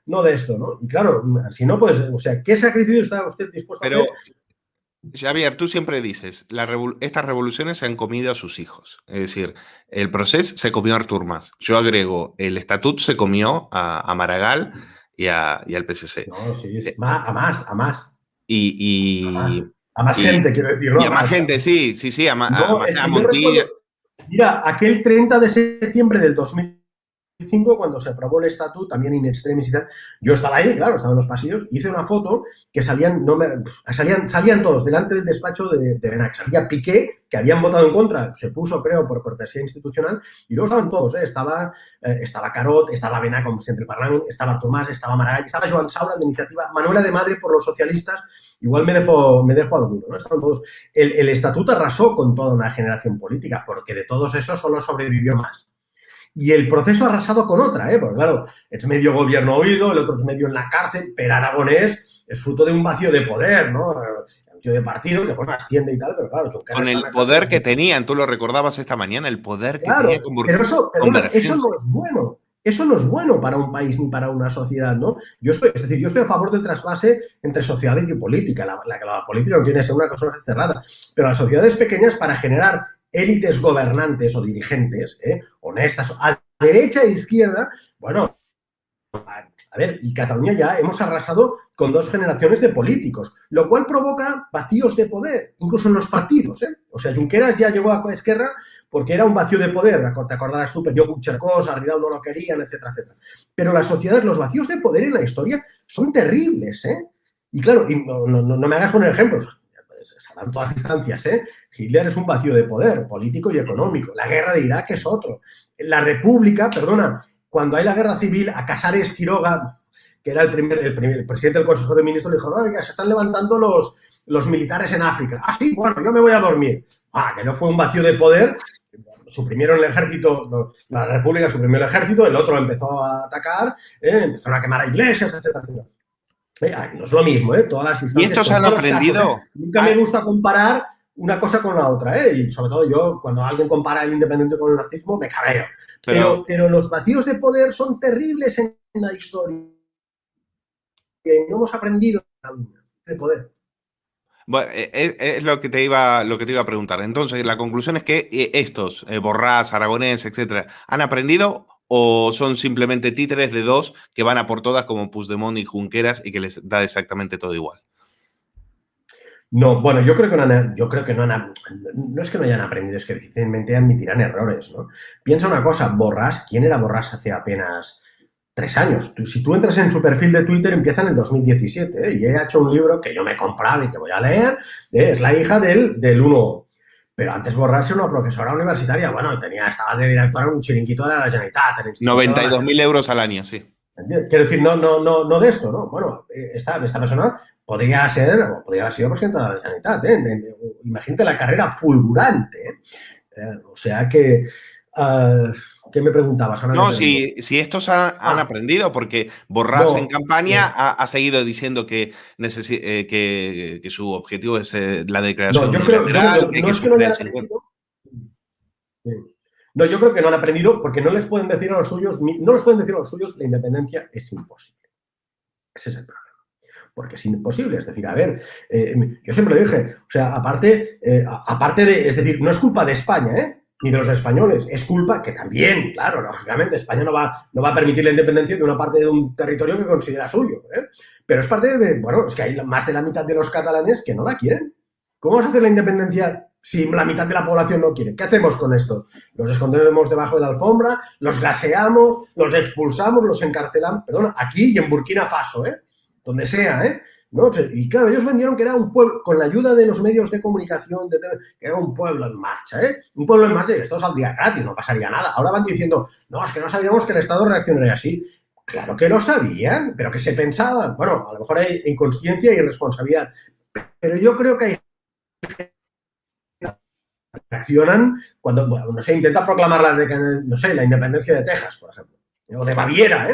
S2: No de esto, ¿no? Y claro, si no, pues, o sea, ¿qué sacrificio está usted dispuesto a hacer
S1: Javier, tú siempre dices, estas revoluciones se han comido a sus hijos. Es decir, el Procés se comió a Artur Mas. Yo agrego, el Estatut se comió a Maragall y al PSC.
S2: No, sí, a más, a más.
S1: Y,
S2: A más
S1: y,
S2: gente, quiero decir,
S1: y
S2: ¿no?
S1: a más gente, sí,
S2: No, es
S1: a
S2: que yo
S1: Montilla.
S2: recuerdo, mira, aquel 30 de septiembre del 2005, cuando se aprobó el estatuto, también in extremis y tal, yo estaba ahí, claro, estaba en los pasillos, hice una foto que salían todos delante del despacho de Benac. Salía Piqué, que habían votado en contra, se puso, creo, por cortesía institucional, y luego estaban todos, estaba Carot, estaba Benac como presidente del Parlamento, estaba Artur Mas, estaba Maragall, estaba Joan Saura de Iniciativa, Manuela de Madre por los socialistas, igual me dejo alguno, ¿no? Estaban todos. El estatuto arrasó con toda una generación política, porque de todos esos solo sobrevivió Mas. Y el proceso ha arrasado con otra, porque claro, es medio gobierno oído, el otro es medio en la cárcel, pero Aragonés es fruto de un vacío de poder, ¿no? Un tío de partido que bueno, asciende y tal, pero claro,
S1: con el poder que tenían, tú lo recordabas esta mañana, el poder que tenía con
S2: Pero eso no es bueno. Eso no es bueno para un país ni para una sociedad, ¿no? Yo estoy a favor del trasvase entre sociedad y política. La política no tiene que ser una cosa cerrada, pero las sociedades pequeñas, para generar élites gobernantes o dirigentes, honestas, a derecha e izquierda, bueno, a ver, y Cataluña ya hemos arrasado con 2 generaciones de políticos, lo cual provoca vacíos de poder, incluso en los partidos, O sea, Junqueras ya llegó a Esquerra porque era un vacío de poder, te acordarás tú, perdió muchas cosas, Ridao no lo querían, etcétera, etcétera. Pero las sociedades, los vacíos de poder en la historia son terribles, Y claro, y no me hagas poner ejemplos, se dan todas las distancias, Hitler es un vacío de poder político y económico. La guerra de Irak es otro. La República, perdona, cuando hay la guerra civil, a Casares Quiroga, que era el presidente del Consejo de Ministros, le dijo, no, se están levantando los militares en África. Ah, sí, bueno, yo me voy a dormir. Que no fue un vacío de poder. Suprimieron el ejército, la República suprimió el ejército, el otro empezó a atacar, empezaron a quemar a iglesias, etcétera, etcétera. No es lo mismo, todas las distancias.
S1: ¿Y estos han aprendido?
S2: Casos, Nunca me gusta comparar una cosa con la otra, Y sobre todo yo, cuando alguien compara el independiente con el nazismo, me cabreo. Pero los vacíos de poder son terribles en la historia. Y no hemos aprendido de poder.
S1: Bueno, es lo que te iba a preguntar. Entonces, la conclusión es que estos, Borràs, Aragonés, etcétera, ¿han aprendido o son simplemente títeres de 2 que van a por todas como Puigdemont y Junqueras y que les da exactamente todo igual?
S2: No, bueno, yo creo que no es que no hayan aprendido, es que difícilmente admitirán errores, ¿no? Piensa una cosa, Borràs, ¿quién era Borràs hace apenas 3 años? Si tú entras en su perfil de Twitter, empieza en el 2017, y he hecho un libro que yo me he comprado y que voy a leer, es la hija del 1. Pero antes Borràs era una profesora universitaria, bueno, estaba de directora en un chiringuito de la Generalitat.
S1: 92.000 euros al año, sí.
S2: Quiero decir, no de esto, ¿no? Bueno, esta persona podría haber sido presidenta de la Generalitat, Imagínate la carrera fulgurante, O sea que... ¿qué me preguntabas?
S1: No, si estos han aprendido, porque Borràs en campaña ha seguido diciendo que su objetivo es la declaración unilateral.
S2: No es que no hayan aprendido. No, yo creo que no han aprendido porque no les pueden decir a los suyos la independencia es imposible. Ese es el problema. Porque es imposible. Es decir, a ver, yo siempre lo dije, o sea, aparte de, es decir, no es culpa de España, ni de los españoles, es culpa que también, claro, lógicamente, España no va a permitir la independencia de una parte de un territorio que considera suyo, pero es parte de, bueno, es que hay más de la mitad de los catalanes que no la quieren. ¿Cómo vas a hacer la independencia si la mitad de la población no quiere? ¿Qué hacemos con estos? Los escondemos debajo de la alfombra, los gaseamos, los expulsamos, los encarcelamos, perdona, aquí y en Burkina Faso, donde sea, ¿no? Y claro, ellos vendieron que era un pueblo, con la ayuda de los medios de comunicación, que era un pueblo en marcha, Un pueblo en marcha y esto saldría gratis, no pasaría nada. Ahora van diciendo, no, es que no sabíamos que el Estado reaccionaría así. Claro que lo sabían, pero que se pensaban. Bueno, a lo mejor hay inconsciencia y irresponsabilidad, pero yo creo que hay reaccionan cuando, no sé, intenta proclamar la independencia de Texas, por ejemplo, o de Baviera,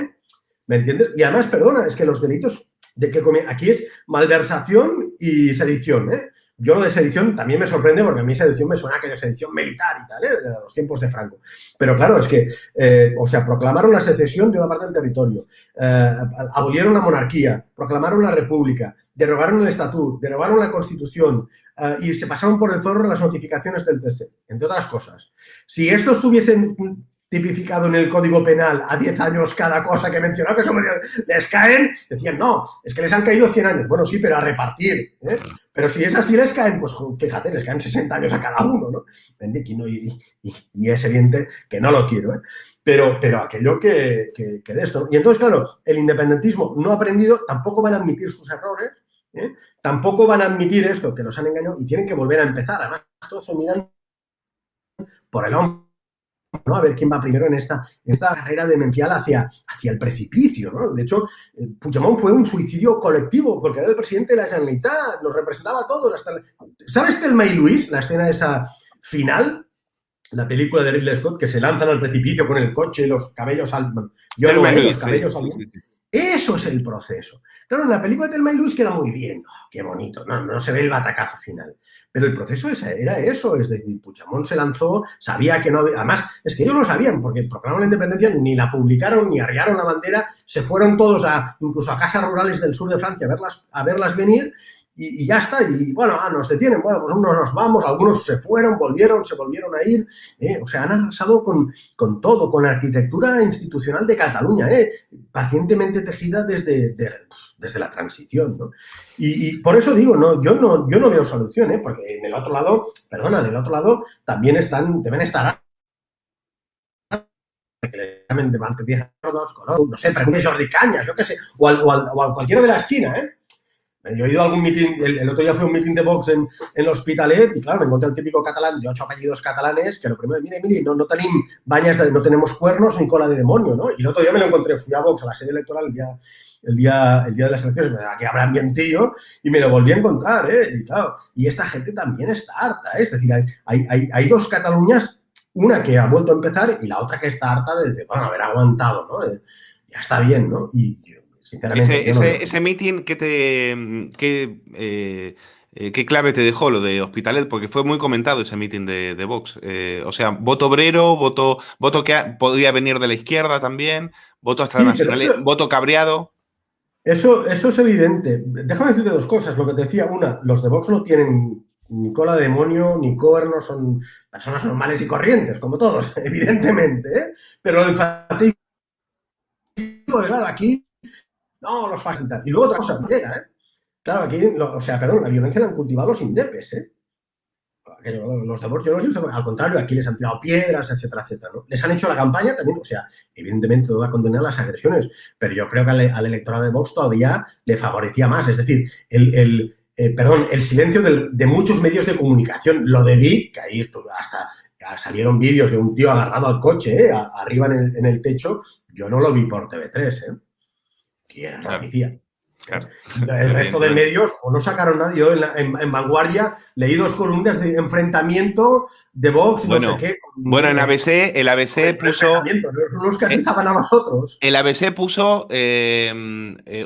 S2: ¿me entiendes? Y además, perdona, es que los delitos aquí es malversación y sedición, yo lo de sedición también me sorprende porque a mí sedición me suena a aquella sedición militar y tal, de los tiempos de Franco. Pero claro, es que, proclamaron la secesión de una parte del territorio, abolieron la monarquía, proclamaron la república, derogaron el estatuto, derogaron la constitución y se pasaron por el forro las notificaciones del TC, entre otras cosas. Si esto estuviese tipificado en el Código Penal a 10 años cada cosa que mencionaba, que eso les caen, decían, no, es que les han caído 100 años. Bueno, sí, pero a repartir, ¿eh? Pero si es así, les caen, pues fíjate, les caen 60 años a cada uno, ¿no? Y es evidente que no lo quiero, ¿eh? Pero aquello que de esto. Y entonces, claro, el independentismo no ha aprendido, tampoco van a admitir sus errores, ¿eh? Tampoco van a admitir esto, que los han engañado y tienen que volver a empezar. Además, todos se miran por el hombro, ¿no? A ver quién va primero en esta carrera demencial hacia el precipicio, ¿no? De hecho, Puigdemont fue un suicidio colectivo, porque era el presidente de la Generalitat, nos representaba a todos. ¿Sabes Thelma y Luis? La escena esa final, la película de Ridley Scott, que se lanzan al precipicio con el coche, los cabellos al... Yo no veo los cabellos al... Sí. Eso es el proceso. Claro, en la película de Thelma y Luis queda muy bien, qué bonito, no se ve el batacazo final. Pero el proceso era eso, es decir, Puigdemont se lanzó, sabía que no había... Además, es que ellos lo sabían, porque proclamaron la independencia, ni la publicaron, ni arriaron la bandera, se fueron todos incluso a casas rurales del sur de Francia a verlas venir, y ya está, y bueno, nos detienen, bueno, pues unos nos vamos, algunos se fueron, se volvieron a ir, o sea, han arrasado con todo, con la arquitectura institucional de Cataluña, pacientemente tejida desde la transición, ¿no? Y por eso digo, yo no veo solución, porque en el otro lado también deben estar no sé, pregunte Jordi Cañas, yo qué sé, o a cualquiera de la esquina, Yo he ido a algún meeting, el otro día fue un meeting de Vox en l'Hospitalet y claro, me encontré el típico catalán de 8 apellidos catalanes que lo primero, mire, no tenemos cuernos ni cola de demonio, ¿no? Y el otro día me lo encontré, fui a Vox a la sede electoral el día de las elecciones, aquí habrá ambientillo, y me lo volví a encontrar, Y claro, y esta gente también está harta, Es decir, hay dos Cataluñas, una que ha vuelto a empezar y la otra que está harta de haber aguantado, ¿no? Ya está bien, ¿no? Y
S1: ese meeting, ¿qué clave te dejó lo de Hospitalet? Porque fue muy comentado ese meeting de Vox. O sea, voto obrero, voto que podía venir de la izquierda también, voto hasta nacional, voto cabreado.
S2: Eso es evidente. Déjame decirte dos cosas. Lo que te decía, una, los de Vox no tienen ni cola de demonio, ni cuernos, son personas normales y corrientes, como todos, evidentemente, Pero lo enfatizo, claro, aquí no, los fascistas. Y luego otra cosa, Claro, aquí, la violencia la han cultivado los indepes, Los de Vox, yo no sé, al contrario, aquí les han tirado piedras, etcétera, etcétera, ¿no? Les han hecho la campaña también, evidentemente todo va a condenar las agresiones, pero yo creo que al electorado de Vox todavía le favorecía más, es decir, el silencio de muchos medios de comunicación, lo de Vic, que ahí hasta salieron vídeos de un tío agarrado al coche, arriba en el techo, yo no lo vi por TV3, que era noticia. Claro. El resto de medios o no sacaron nada. Yo en Vanguardia leí 2 columnas de enfrentamiento de Vox, no sé qué.
S1: Bueno, en ABC, el ABC puso...
S2: Unos que atizaban a vosotros.
S1: El ABC puso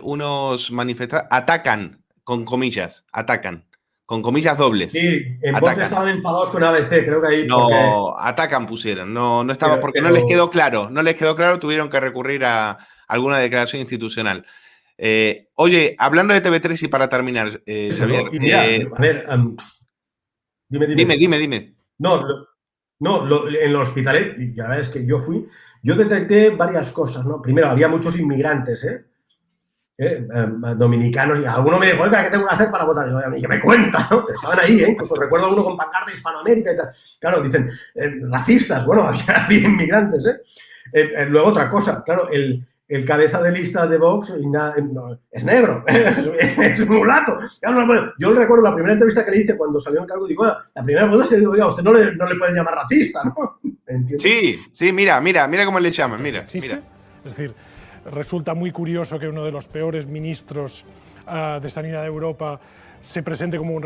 S1: unos manifestantes... Atacan, con comillas dobles.
S2: Sí, en Vox estaban enfadados con ABC, creo que ahí...
S1: No, atacan pusieron. No estaba, porque no les quedó claro. Tuvieron que recurrir a alguna declaración institucional. Oye, hablando de TV3 y para terminar, Xavier,
S2: a ver,
S1: dime.
S2: No, en los Hospitalet, y ya ves que yo detecté varias cosas, ¿no? Primero, había muchos inmigrantes, dominicanos, y alguno me dijo, oiga, ¿qué tengo que hacer para votar? Y yo, me cuenta, ¿no? Estaban ahí, incluso recuerdo a uno con pancarta de Hispanoamérica y tal. Claro, dicen, racistas, bueno, había inmigrantes, Luego otra cosa, claro, el cabeza de lista de Vox es negro, es mulato. Yo recuerdo la primera entrevista que le hice cuando salió en cargo, digo, la primera pregunta se digo, oiga, usted no le pueden llamar racista, ¿no?
S1: ¿Entiendes? Sí, mira cómo le llaman, mira.
S3: Es decir, resulta muy curioso que uno de los peores ministros de Sanidad de Europa se presente como un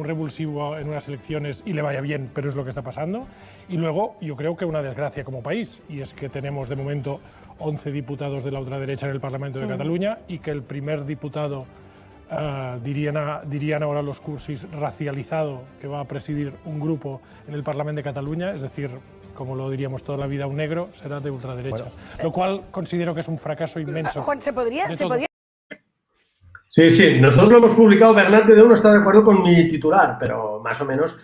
S3: revulsivo en unas elecciones y le vaya bien, pero es lo que está pasando. Y luego, yo creo que una desgracia como país, y es que tenemos de momento 11 diputados de la ultraderecha en el Parlamento de Cataluña y que el primer diputado dirían ahora los cursis, racializado, que va a presidir un grupo en el Parlamento de Cataluña, es decir, como lo diríamos toda la vida, un negro, será de ultraderecha. Bueno, lo cual considero que es un fracaso inmenso.
S4: Juan, ¿se podría?
S2: Sí, nosotros lo hemos publicado. Bernat de no está de acuerdo con mi titular, pero más o menos...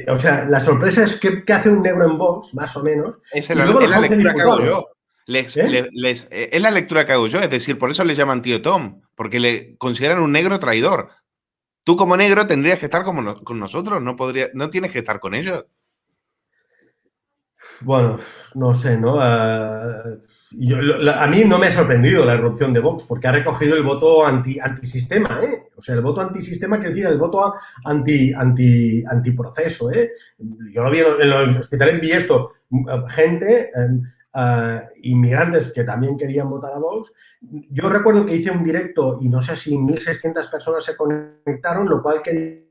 S2: o sea, la sorpresa es que hace un negro en Vox, más o menos.
S1: Es la lectura que hago yo. Es la lectura que hago yo, es decir, por eso le llaman tío Tom, porque le consideran un negro traidor. Tú como negro tendrías que estar con nosotros, no tienes que estar con ellos.
S2: Bueno, no sé, ¿no? A mí no me ha sorprendido la erupción de Vox, porque ha recogido el voto antisistema, ¿eh? O sea, el voto antisistema quiere decir el voto antiproceso, ¿eh? Yo lo vi en el hospital en Biesto, gente, inmigrantes que también querían votar a Vox. Yo recuerdo que hice un directo y no sé si 1.600 personas se conectaron, lo cual quería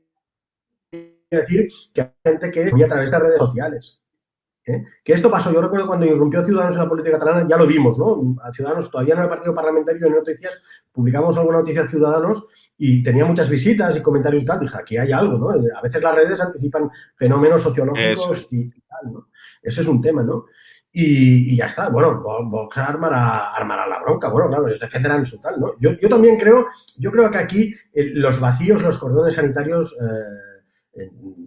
S2: decir que hay gente que veía a través de redes sociales. Que esto pasó, yo recuerdo cuando irrumpió Ciudadanos en la política catalana, ya lo vimos, ¿no? A Ciudadanos todavía no era partido parlamentario, en noticias publicamos alguna noticia a Ciudadanos y tenía muchas visitas y comentarios y tal. Dije, aquí hay algo, ¿no? A veces las redes anticipan fenómenos sociológicos y tal, ¿no? Ese es un tema, ¿no? Y ya está, bueno, Vox armará la bronca, bueno, claro, ellos defenderán su tal, ¿no? Yo también creo que aquí los vacíos, los cordones sanitarios...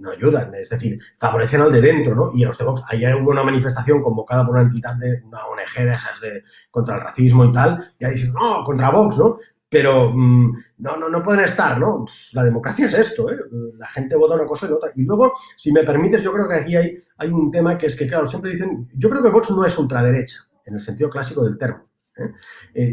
S2: no ayudan, es decir, favorecen al de dentro, ¿no? Y a los de Vox, ayer hubo una manifestación convocada por una entidad de una ONG de esas contra el racismo y tal, ya dicen, no, contra Vox, ¿no? Pero no pueden estar, ¿no? La democracia es esto, ¿eh? La gente vota una cosa y la otra. Y luego, si me permites, yo creo que aquí hay un tema que es que, claro, siempre dicen, yo creo que Vox no es ultraderecha, en el sentido clásico del término.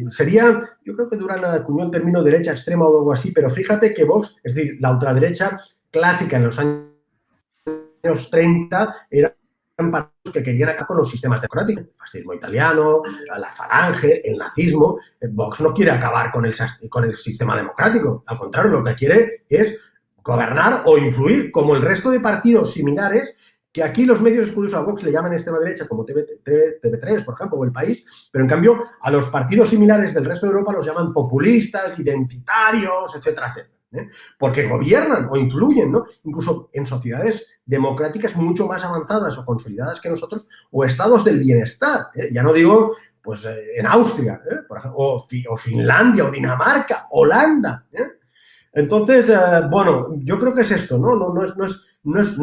S2: Sería, yo creo que Durán acuñó el término derecha extrema o algo así, pero fíjate que Vox, es decir, la ultraderecha clásica en los años 30 eran partidos que querían acabar con los sistemas democráticos, el fascismo italiano, la falange, el nazismo. Vox no quiere acabar con el sistema democrático, al contrario, lo que quiere es gobernar o influir, como el resto de partidos similares, que aquí los medios excluidos a Vox le llaman extrema derecha, como TV3, por ejemplo, o El País, pero en cambio a los partidos similares del resto de Europa los llaman populistas, identitarios, etcétera, etcétera. Porque gobiernan o influyen, ¿no? Incluso en sociedades democráticas mucho más avanzadas o consolidadas que nosotros, o estados del bienestar, ¿eh? Ya no digo, pues, en Austria, por ejemplo, o Finlandia, o Dinamarca, Holanda, ¿eh? Entonces, bueno, yo creo que es esto, ¿no? No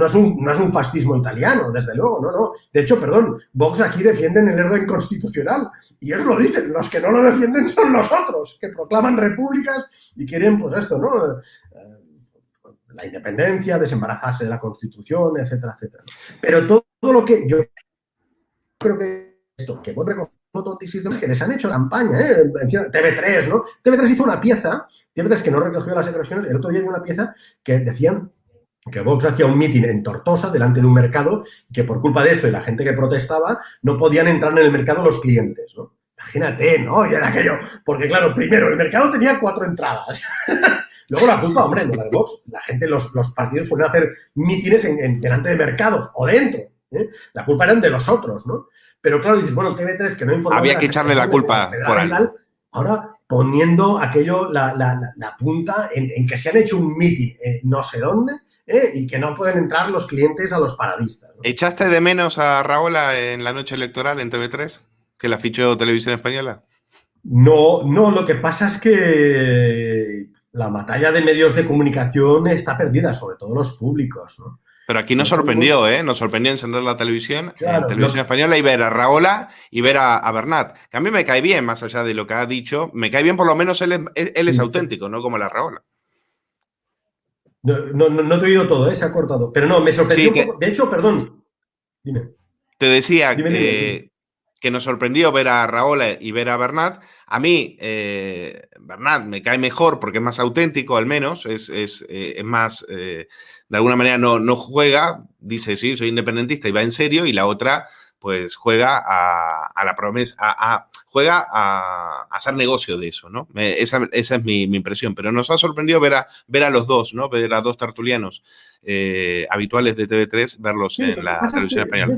S2: es un fascismo italiano, desde luego, no. De hecho, perdón, Vox aquí defienden el orden constitucional y ellos lo dicen, los que no lo defienden son los otros, que proclaman repúblicas y quieren, pues esto, ¿no? La independencia, desembarazarse de la Constitución, etcétera, etcétera. Pero todo lo que yo creo que esto, que Vox recoge que les han hecho campaña, TV3, ¿no? TV3 hizo una pieza, TV3 que no recogió las agresiones, el otro día había una pieza que decían que Vox hacía un mitin en Tortosa, delante de un mercado, y que por culpa de esto y la gente que protestaba, no podían entrar en el mercado los clientes, ¿no? Imagínate, ¿no? Y era aquello, porque claro, primero, el mercado tenía 4 entradas. Luego la culpa, hombre, no la de Vox. La gente, los partidos suelen hacer mítines delante de mercados o dentro, ¿eh? La culpa eran de los otros, ¿no? Pero claro, dices, bueno, TV3 que no informaba...
S1: Había que echarle la culpa por ahí.
S2: Ahora poniendo aquello, la punta en que se han hecho un mitin no sé dónde, y que no pueden entrar los clientes a los paradistas, ¿no?
S1: ¿Echaste de menos a Rahola en la noche electoral en TV3? ¿Que la fichó Televisión Española?
S2: No, lo que pasa es que la batalla de medios de comunicación está perdida, sobre todo los públicos, ¿no?
S1: Pero aquí nos sorprendió, ¿eh? Nos sorprendió encender la televisión, claro, Televisión Española, y ver a Rahola y ver a Bernat. Que a mí me cae bien, más allá de lo que ha dicho, me cae bien, por lo menos él es auténtico, no como la Rahola.
S2: No te he oído todo, se ha cortado. Pero no, me sorprendió un poco. De hecho, perdón. Dime.
S1: Te decía que nos sorprendió ver a Rahola y ver a Bernat. A mí, Bernat me cae mejor porque es más auténtico, al menos. Es más... de alguna manera no juega, dice, sí, soy independentista y va en serio, y la otra, pues juega a la promesa, juega a hacer negocio de eso, ¿no? Esa es mi impresión, pero nos ha sorprendido ver a los dos, ¿no? Ver a dos tertulianos habituales de TV3, verlos en la televisión española.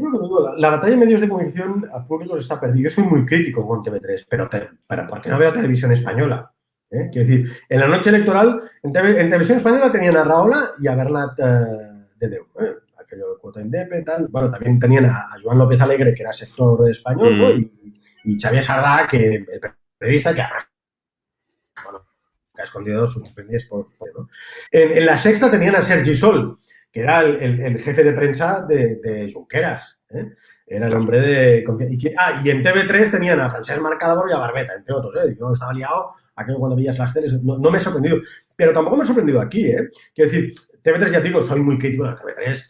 S2: La batalla de medios de comunicación públicos está perdida. Yo soy muy crítico con TV3, pero ¿por qué no veo televisión española? Quiero decir, en la noche electoral, en televisión española tenían a Rahola y a Bernat de Déu, aquello de Quota Indepe, tal. Bueno, también tenían a Joan López Alegre, que era sector español, ¿no? Y Xavier Sardá, que el periodista que además, bueno, que ha escondido sus aprendices ¿no? En La Sexta tenían a Sergi Sol, que era el jefe de prensa de Junqueras, Era el hombre de... y en TV3 tenían a Francesc Mercador y a Barbeta, entre otros, Yo estaba liado, aquello cuando veías las teles, no me he sorprendido. Pero tampoco me he sorprendido aquí, Quiero decir, TV3, ya te digo, soy muy crítico de TV3,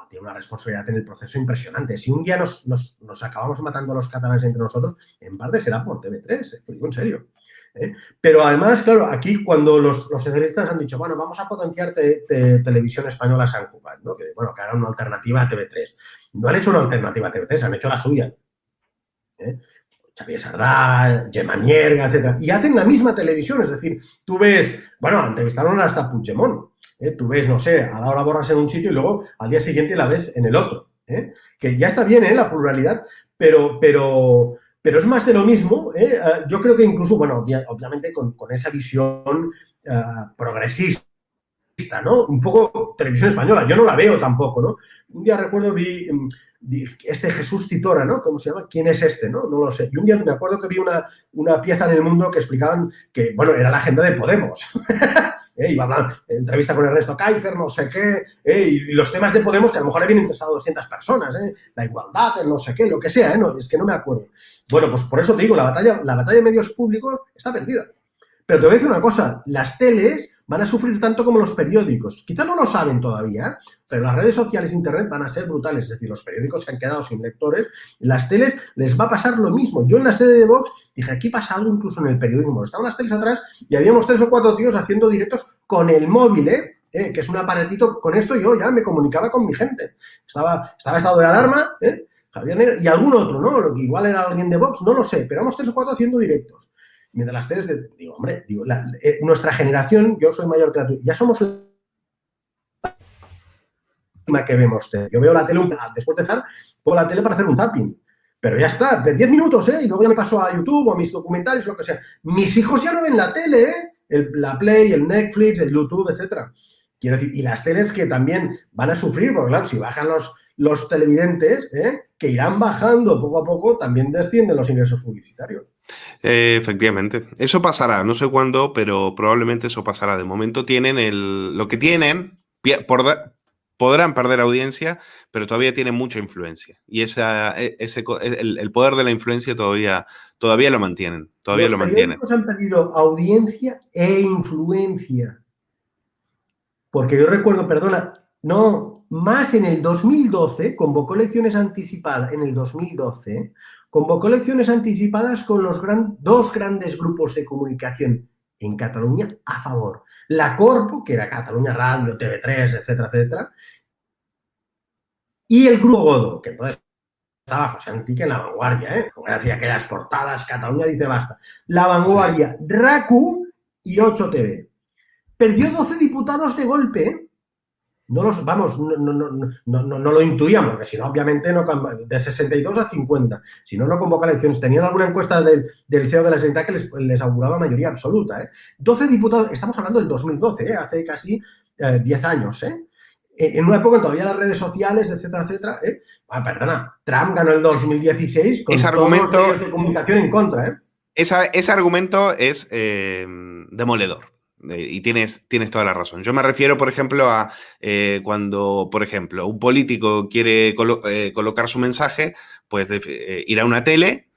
S2: tiene una responsabilidad en el proceso impresionante. Si un día nos acabamos matando a los catalanes entre nosotros, en parte será por TV3, lo digo en serio. Pero además, claro, aquí cuando los socialistas han dicho, bueno, vamos a potenciar televisión española San Cugat, ¿no? Que hagan una alternativa a TV3. No han hecho una alternativa a TV3, han hecho la suya. Xavier Sardá, Gemma Nierga, etc. Y hacen la misma televisión, es decir, tú ves, bueno, entrevistaron hasta Puigdemont. Tú ves, no sé, a Laura Borras en un sitio y luego al día siguiente la ves en el otro. Que ya está bien, la pluralidad, pero es más de lo mismo. Yo creo que incluso, bueno, obviamente con esa visión progresista, ¿no? Un poco televisión española. Yo no la veo tampoco, ¿no? Un día recuerdo, vi este Jesús Titora, ¿no? ¿Cómo se llama? ¿Quién es este, no? No lo sé. Y un día me acuerdo que vi una pieza en El Mundo que explicaban que, bueno, era la agenda de Podemos. Iba a hablar, entrevista con Ernesto Kaiser, no sé qué, y los temas de Podemos que a lo mejor le habían interesado a 200 personas, la igualdad, el no sé qué, lo que sea, no, es que no me acuerdo. Bueno, pues por eso te digo, la batalla de medios públicos está perdida. Pero te voy a decir una cosa, las teles van a sufrir tanto como los periódicos. Quizá no lo saben todavía, pero las redes sociales e internet van a ser brutales. Es decir, los periódicos se han quedado sin lectores. Las teles les va a pasar lo mismo. Yo en la sede de Vox dije, aquí pasa algo incluso en el periodismo. Estaban las teles atrás y habíamos 3 o 4 tíos haciendo directos con el móvil, que es un aparatito. Con esto yo ya me comunicaba con mi gente. Estaba estado de alarma, Javier Negre, y algún otro, ¿no? Igual era alguien de Vox, no lo sé, pero éramos 3 o 4 haciendo directos. Mientras las teles, nuestra generación, yo soy mayor que la tuya, ya somos la última que vemos tele. Yo veo la tele, después de zar, pongo la tele para hacer un zapping. Pero ya está, de 10 minutos, y luego ya me paso a YouTube o a mis documentales, lo que sea. Mis hijos ya no ven la tele, la Play, el Netflix, el YouTube, etcétera. Quiero decir, y las teles que también van a sufrir, porque claro, si bajan los televidentes, que irán bajando poco a poco, también descienden los ingresos publicitarios.
S1: Efectivamente. Eso pasará, no sé cuándo, pero probablemente eso pasará. De momento tienen lo que tienen, podrán perder audiencia, pero todavía tienen mucha influencia. Y el poder de la influencia todavía lo mantienen. Los
S2: periódicos han perdido audiencia e influencia. Porque yo recuerdo, más en el 2012, convocó elecciones anticipadas, en el 2012, convocó elecciones anticipadas con los dos grandes grupos de comunicación en Cataluña a favor. La Corpo, que era Cataluña Radio, TV3, etcétera, etcétera, y el Grupo Godó, que entonces estaba José Antique en La Vanguardia, como hacía aquellas portadas, Cataluña dice basta. La Vanguardia, sí. RACU y 8TV. Perdió 12 diputados de golpe, No lo intuíamos, porque si no, obviamente, de 62 a 50. Si no convoca elecciones. Tenían alguna encuesta del CEO de la Generalitat que les auguraba mayoría absoluta. 12 diputados, estamos hablando del 2012, hace casi 10 años. En una época todavía las redes sociales, etcétera, etcétera. Perdona, Trump ganó el 2016 con todos los medios de comunicación en contra.
S1: Ese argumento es demoledor. Y tienes toda la razón. Yo me refiero, por ejemplo, a cuando, por ejemplo, un político quiere colocar su mensaje, pues irá a una tele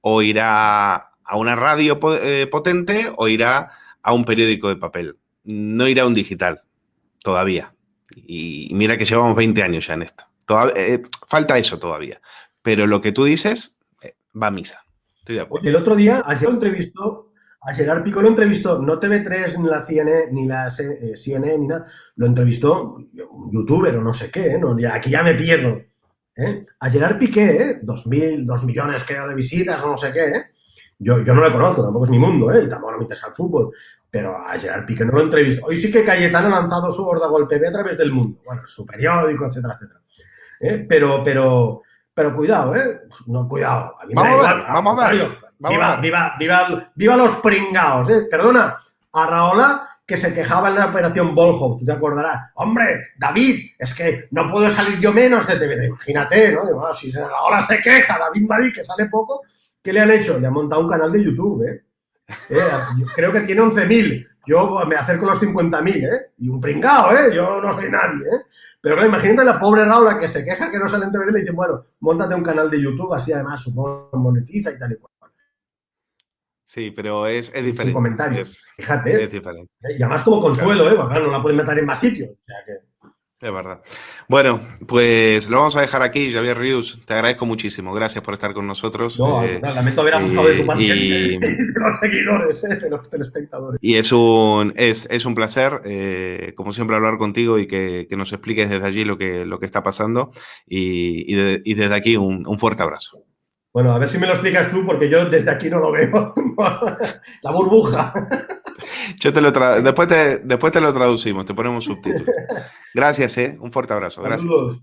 S1: o irá a una radio potente o irá a un periódico de papel. No irá a un digital, todavía. Y mira que llevamos 20 años ya en esto. Falta eso todavía. Pero lo que tú dices va a misa. Estoy de acuerdo.
S2: El otro día, a Gerard Piqué lo entrevistó, no TV3, ni la CNN, ni nada, lo entrevistó un youtuber o no sé qué, aquí ya me pierdo. A Gerard Piqué, 2 millones creo de visitas o no sé qué, yo no lo conozco, tampoco es mi mundo, y tampoco me interesa el fútbol, pero a Gerard Piqué no lo entrevistó. Hoy sí que Cayetano ha lanzado su Ordagolpe B a través del mundo, bueno, su periódico, etcétera, etcétera. Pero cuidado, no, cuidado. A mí
S1: vamos a ver.
S2: Viva los pringaos, Perdona, a Rahola que se quejaba en la operación Volhov, tú te acordarás. Hombre, David, es que no puedo salir yo menos de TV. Imagínate, ¿no? Digo, si Rahola se queja, David Madrid, que sale poco, ¿qué le han hecho? Le han montado un canal de YouTube, yo creo que tiene 11.000. Yo me acerco a los 50.000, Y un pringao, Yo no soy nadie, Pero claro, imagínate la pobre Rahola que se queja que no sale en TV y le dicen, bueno, móntate un canal de YouTube, así además supongo monetiza y tal y cual.
S1: Sí, pero es diferente.
S2: Sin comentarios. Fíjate.
S1: Es diferente.
S2: Y además como consuelo, Porque claro, no la pueden meter en más sitios. O sea que...
S1: Es verdad. Bueno, pues lo vamos a dejar aquí, Javier Rius. Te agradezco muchísimo. Gracias por estar con nosotros.
S2: No, lamento haber abusado de tu paciencia y de los seguidores, de los telespectadores.
S1: Y es un placer, como siempre, hablar contigo y que nos expliques desde allí lo que está pasando. Y desde aquí un fuerte abrazo.
S2: Bueno, a ver si me lo explicas tú, porque yo desde aquí no lo veo. La burbuja.
S1: Yo después te lo traducimos, te ponemos subtítulos. Gracias, un fuerte abrazo. Gracias.
S2: Saludos.